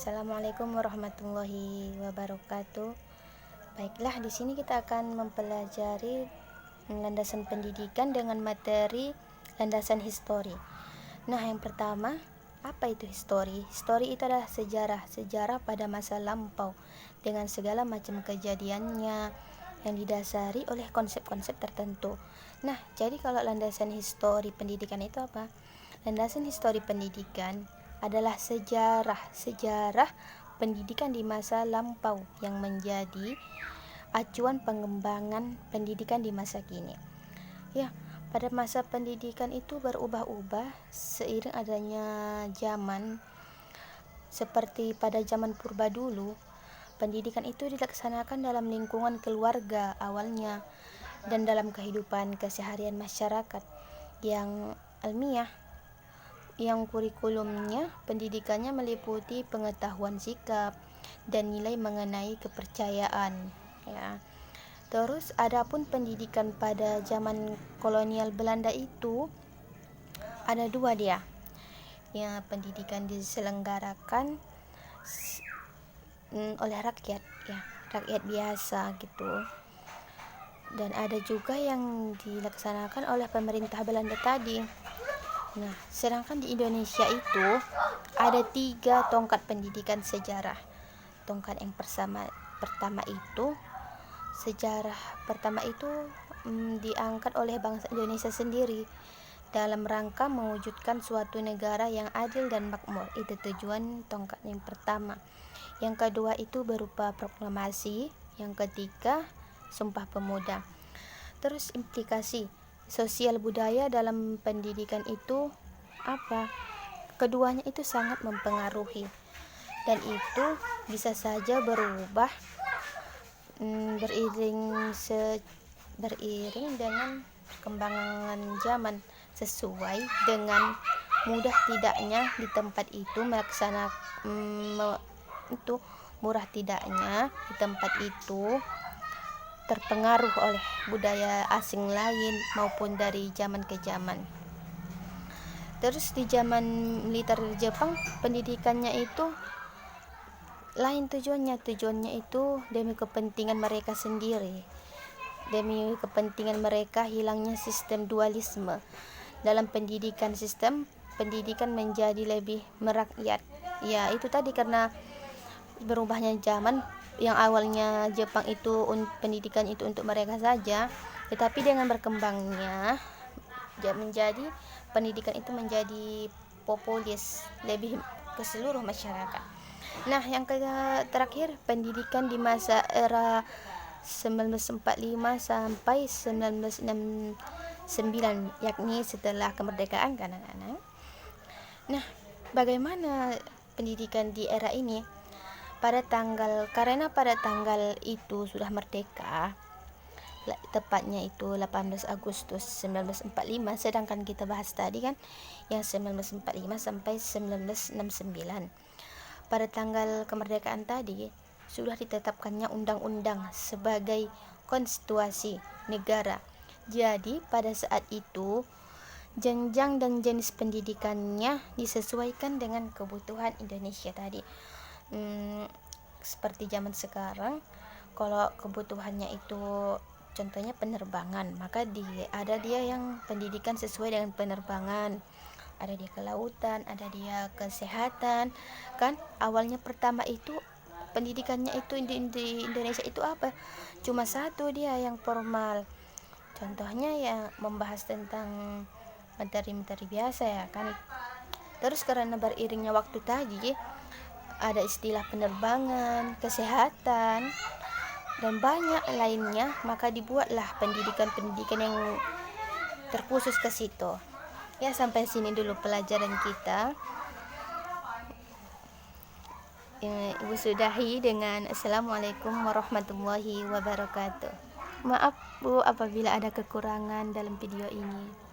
Assalamualaikum warahmatullahi wabarakatuh. Baiklah, di sini kita akan mempelajari landasan pendidikan dengan materi landasan histori. Nah, yang pertama, apa itu histori? Histori itu adalah sejarah pada masa lampau dengan segala macam kejadiannya yang didasari oleh konsep-konsep tertentu. Nah, jadi kalau landasan histori pendidikan itu apa? Landasan histori pendidikan adalah sejarah pendidikan di masa lampau yang menjadi acuan pengembangan pendidikan di masa kini. Ya, pada masa pendidikan itu berubah-ubah seiring adanya zaman. Seperti pada zaman purba dulu, pendidikan itu dilaksanakan dalam lingkungan keluarga awalnya dan dalam kehidupan keseharian masyarakat yang ilmiah, yang kurikulumnya pendidikannya meliputi pengetahuan sikap dan nilai mengenai kepercayaan, ya. Terus adapun pendidikan pada zaman kolonial Belanda itu ada dua dia. Ya, pendidikan diselenggarakan oleh rakyat, ya, rakyat biasa gitu. Dan ada juga yang dilaksanakan oleh pemerintah Belanda tadi. Nah, sedangkan di Indonesia itu ada 3 tongkat pendidikan sejarah. Tongkat yang pertama itu sejarah pertama itu diangkat oleh bangsa Indonesia sendiri dalam rangka mewujudkan suatu negara yang adil dan makmur. Itu tujuan tongkat yang pertama. Yang kedua itu berupa proklamasi. Yang ketiga Sumpah Pemuda. Terus implikasi sosial budaya dalam pendidikan itu apa? Keduanya itu sangat mempengaruhi dan itu bisa saja berubah beriring dengan perkembangan zaman sesuai dengan mudah tidaknya di tempat itu murah tidaknya di tempat itu terpengaruh oleh budaya asing lain maupun dari zaman ke zaman. Terus di zaman militer Jepang pendidikannya itu lain tujuannya itu demi kepentingan mereka sendiri, demi kepentingan mereka hilangnya sistem dualisme dalam pendidikan. Sistem pendidikan menjadi lebih merakyat, ya itu tadi karena berubahnya zaman. Yang awalnya Jepang itu pendidikan itu untuk mereka saja, tetapi dengan berkembangnya menjadi pendidikan itu menjadi populis, lebih ke seluruh masyarakat. Nah, yang terakhir pendidikan di masa era 1945 sampai 1969, yakni setelah kemerdekaan kan anak-anak. Nah, bagaimana pendidikan di era ini? Karena pada tanggal itu sudah merdeka, tepatnya itu 18 Agustus 1945, sedangkan kita bahas tadi kan yang 1945 sampai 1969. Pada tanggal kemerdekaan tadi sudah ditetapkannya undang-undang sebagai konstitusi negara. Jadi pada saat itu jenjang dan jenis pendidikannya disesuaikan dengan kebutuhan Indonesia tadi. Seperti zaman sekarang, kalau kebutuhannya itu contohnya penerbangan, maka ada dia yang pendidikan sesuai dengan penerbangan, ada dia kelautan, ada dia kesehatan kan. Awalnya pertama itu pendidikannya itu di Indonesia itu apa, cuma satu dia yang formal, contohnya yang membahas tentang materi-materi biasa, ya kan. Terus karena beriringnya waktu tadi ada istilah penerbangan, kesehatan, dan banyak lainnya, maka dibuatlah pendidikan yang terkhusus ke situ. Ya, sampai sini dulu pelajaran kita. Ibu sudahi dengan Assalamualaikum warahmatullahi wabarakatuh. Maaf Bu apabila ada kekurangan dalam video ini.